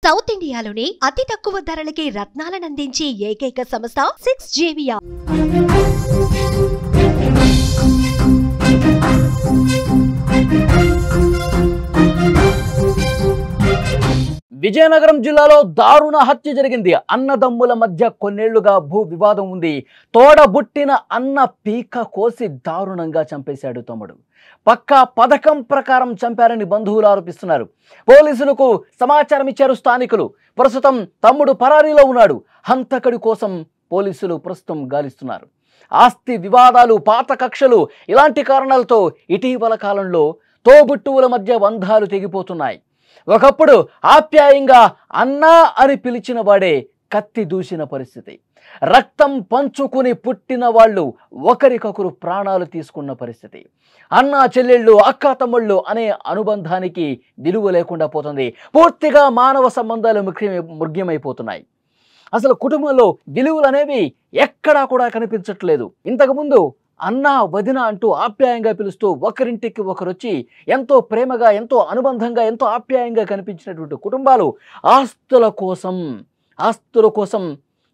South ఇండియాలోనే అతి తక్కువ ధరలకి రత్నాలను అందించే ఏకైక సంస్థ 6JVR. విజయనగరం జిల్లాలో దారుణ హత్య జరిగింది. అన్నదమ్ముల మధ్య కొన్నేళ్లుగా భూ వివాదం ఉంది. తోడబుట్టిన అన్న పీక కోసి దారుణంగా చంపేశాడు తమ్ముడు. పక్కా పథకం ప్రకారం చంపారని బంధువులు ఆరోపిస్తున్నారు. పోలీసులకు సమాచారం ఇచ్చారు స్థానికులు. ప్రస్తుతం తమ్ముడు పరారీలో ఉన్నాడు. హంతకుడి కోసం పోలీసులు ప్రస్తుతం గాలిస్తున్నారు. ఆస్తి వివాదాలు, పాత కక్షలు, ఇలాంటి కారణాలతో ఇటీవల కాలంలో తోబుట్టువుల మధ్య బంధాలు తెగిపోతున్నాయి. ఒకప్పుడు ఆప్యాయంగా అన్నా అని పిలిచిన వాడే కత్తి దూసిన పరిస్థితి. రక్తం పంచుకుని పుట్టిన వాళ్ళు ఒకరికొకరు ప్రాణాలు తీసుకున్న పరిస్థితి. అన్నా చెల్లెళ్ళు, అక్క తమ్ముళ్ళు అనే అనుబంధానికి విలువ లేకుండా పోతుంది. పూర్తిగా మానవ సంబంధాలు మృగ్యమైపోతున్నాయి. అసలు కుటుంబంలో విలువలు అనేవి ఎక్కడా కూడా కనిపించట్లేదు. ఇంతకుముందు అన్న, వదిన అంటూ ఆప్యాయంగా పిలుస్తూ ఒకరింటికి ఒకరొచ్చి ఎంతో ప్రేమగా, ఎంతో అనుబంధంగా, ఎంతో ఆప్యాయంగా కనిపించినటువంటి కుటుంబాలు ఆస్తుల కోసం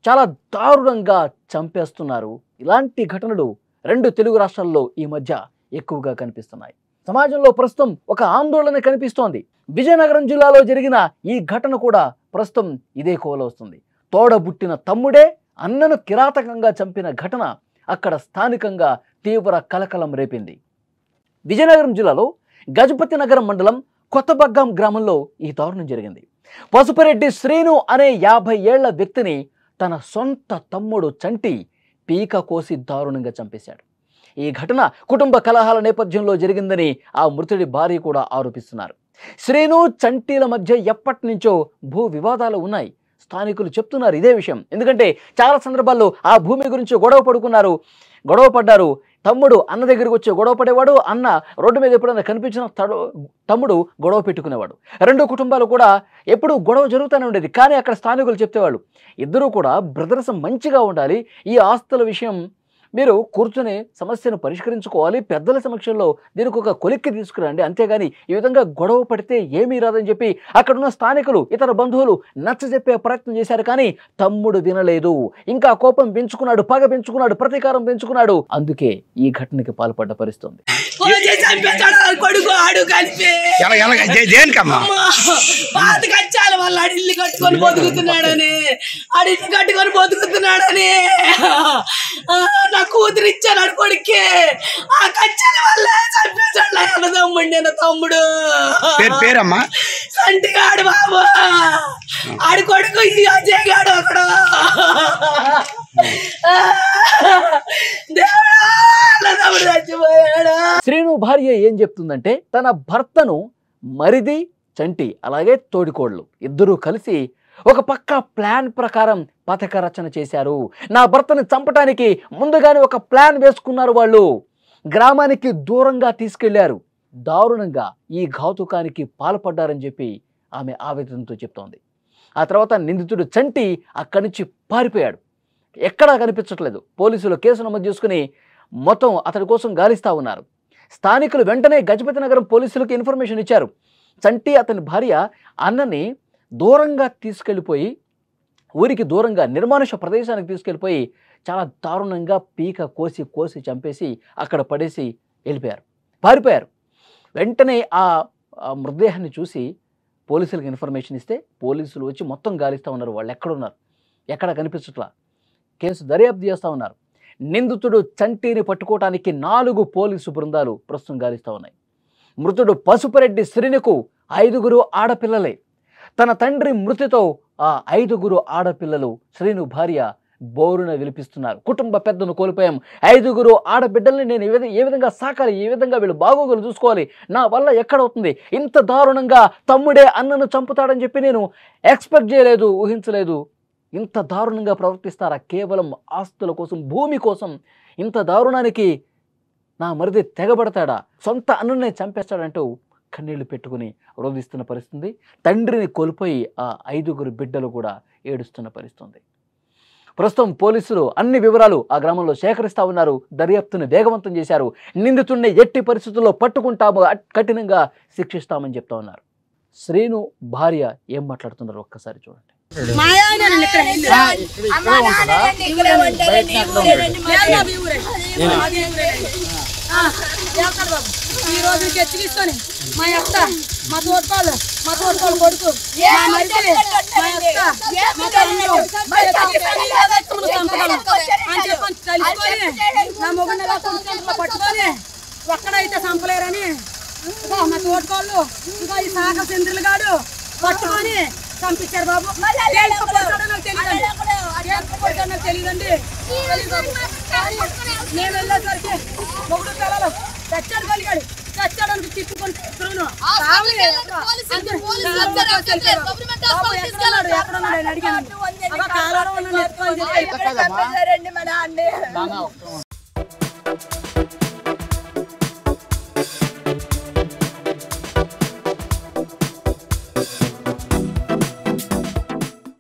చాలా దారుణంగా చంపేస్తున్నారు. ఇలాంటి ఘటనలు రెండు తెలుగు రాష్ట్రాల్లో ఈ మధ్య ఎక్కువగా కనిపిస్తున్నాయి. సమాజంలో ప్రస్తుతం ఒక ఆందోళన కనిపిస్తోంది. విజయనగరం జిల్లాలో జరిగిన ఈ ఘటన కూడా ప్రస్తుతం ఇదే కోవలో వస్తుంది. తోడబుట్టిన తమ్ముడే అన్నను కిరాతకంగా చంపిన ఘటన అక్కడ స్థానికంగా తీవ్ర కలకలం రేపింది. విజయనగరం జిల్లాలో గజపతి నగరం మండలం కొత్తబగ్గం గ్రామంలో ఈ దారుణం జరిగింది. పసుపురెడ్డి శ్రీను అనే 50 ఏళ్ల వ్యక్తిని తన సొంత తమ్ముడు చంటి పీక కోసి దారుణంగా చంపేశాడు. ఈ ఘటన కుటుంబ కలహాల నేపథ్యంలో జరిగిందని ఆ మృతుడి భార్య కూడా ఆరోపిస్తున్నారు. శ్రీను, చంటిల మధ్య ఎప్పటి నుంచో భూ వివాదాలు ఉన్నాయి. స్థానికులు చెప్తున్నారు ఇదే విషయం. ఎందుకంటే చాలా సందర్భాల్లో ఆ భూమి గురించి గొడవ పడ్డారు. తమ్ముడు అన్న దగ్గరికి వచ్చి గొడవ పడేవాడు. అన్న రోడ్డు మీద ఎప్పుడైనా కనిపించిన తమ్ముడు గొడవ పెట్టుకునేవాడు. రెండు కుటుంబాలు కూడా ఎప్పుడు గొడవ జరుగుతూనే ఉండేది. కానీ అక్కడ స్థానికులు చెప్పేవాళ్ళు, ఇద్దరూ కూడా బ్రదర్స్ మంచిగా ఉండాలి, ఈ ఆస్తుల విషయం మీరు కూర్చొని సమస్యను పరిష్కరించుకోవాలి, పెద్దల సమక్షంలో దీనికి ఒక కొలిక్కి తీసుకురండి, అంతేగాని ఈ విధంగా గొడవ పడితే ఏమీ రాదని చెప్పి అక్కడున్న స్థానికులు, ఇతర బంధువులు నచ్చజెప్పే ప్రయత్నం చేశారు. కానీ తమ్ముడు వినలేదు. ఇంకా కోపం పెంచుకున్నాడు, పగ పెంచుకున్నాడు, ప్రతీకారం పెంచుకున్నాడు. అందుకే ఈ ఘటనకి పాల్పడ్డ పరిస్థితి. ఇల్లు కట్టుకొని బతుకుతున్నాడని నా కూతురు ఇచ్చాను అడు కొడుకే. ఆ కచ్చాల వల్ల చంపేశాడు తమ్ముడు పేరమ్మా సంటిగాడు బాబు. ఆడి కొడుకు అజయ్ గాడు అక్కడ. తమ్ముడు చచ్చిపోయాడు. శ్రీను భార్య ఏం చెప్తుందంటే, తన భర్తను మరిది చంటి అలాగే తోడికోళ్ళు ఇద్దరూ కలిసి ఒక పక్క ప్లాన్ ప్రకారం పథక రచన చేశారు. నా భర్తను చంపడానికి ముందుగానే ఒక ప్లాన్ వేసుకున్నారు. వాళ్ళు గ్రామానికి దూరంగా తీసుకెళ్లారు. దారుణంగా ఈ ఘాతుకానికి పాల్పడ్డారని చెప్పి ఆమె ఆవేదనతో చెప్తోంది. ఆ తర్వాత నిందితుడు చంటి అక్కడి నుంచి పారిపోయాడు. ఎక్కడా కనిపించట్లేదు. పోలీసులు కేసు నమోదు చేసుకుని మొత్తం అతడి కోసం గాలిస్తూ ఉన్నారు. స్థానికులు వెంటనే గజపతి నగరం పోలీసులకు ఇన్ఫర్మేషన్ ఇచ్చారు. చంటి అతని భార్య అన్నని దూరంగా తీసుకెళ్ళిపోయి, ఊరికి దూరంగా నిర్మానుష ప్రదేశానికి తీసుకెళ్ళిపోయి చాలా దారుణంగా పీక కోసి చంపేసి అక్కడ పడేసి పారిపోయారు. వెంటనే ఆ మృతదేహాన్ని చూసి పోలీసులకు ఇన్ఫర్మేషన్ ఇస్తే పోలీసులు వచ్చి మొత్తం గాలిస్తూ ఉన్నారు. వాళ్ళు ఎక్కడున్నారు, ఎక్కడ కనిపించట్లా. కేసు దర్యాప్తు చేస్తూ ఉన్నారు. నిందితుడు చంటిని పట్టుకోవటానికి 4 పోలీసు బృందాలు ప్రస్తుతం గాలిస్తూ ఉన్నాయి. మృతుడు పసుపురెడ్డి శ్రీనుకు 5 ఆడపిల్లలే. తన తండ్రి మృతితో ఆ 5 ఆడపిల్లలు శ్రీను భార్య బోరున విలిపిస్తున్నారు. కుటుంబ పెద్దను కోల్పోయాం, 5 ఆడబిడ్డల్ని నేను ఏ విధంగా సాకాలి, ఏ విధంగా వీళ్ళు బాగోగులు చూసుకోవాలి, నా వల్ల ఎక్కడవుతుంది, ఇంత దారుణంగా తమ్ముడే అన్నను చంపుతాడని చెప్పి నేను ఎక్స్పెక్ట్ చేయలేదు, ఊహించలేదు. ఇంత దారుణంగా ప్రవర్తిస్తారా? కేవలం ఆస్తుల కోసం, భూమి కోసం ఇంత దారుణానికి నా మరిది తెగబడతాడా, సొంత అన్ననే చంపేస్తాడంటూ కన్నీళ్లు పెట్టుకుని రోధిస్తున్న పరిస్థితి. తండ్రిని కోల్పోయి ఆ 5 బిడ్డలు కూడా ఏడుస్తున్న పరిస్థితి. ప్రస్తుతం పోలీసులు అన్ని వివరాలు ఆ గ్రామంలో సేకరిస్తూ ఉన్నారు. దర్యాప్తును వేగవంతం చేశారు. నిందితుడిని ఎట్టి పరిస్థితుల్లో పట్టుకుంటాము, కఠినంగా శిక్షిస్తామని చెప్తా ఉన్నారు. శ్రీను భార్య ఏం మాట్లాడుతున్నారు ఒక్కసారి చూడండి. ఈ రోజు చర్చకిస్తాను మా అత్త మా తోటకాళ్ళు కొడుకు నా మొగుడిని పట్టుకొని ఒక్కడైతే చంపలేరని మా తోటకాళ్ళు ఇంకా ఈ శాఖ చంద్రులు గాడు పట్టుకొని పంపించారు బాబు. నాకు తెలియదండి. నేను వెళ్ళేసరికి మొగుడు పిల్లలు చచ్చాడు కలిగాడు చచ్చాడానికి తిప్పుకొని ఎక్కడున్నాడు అడిగాను.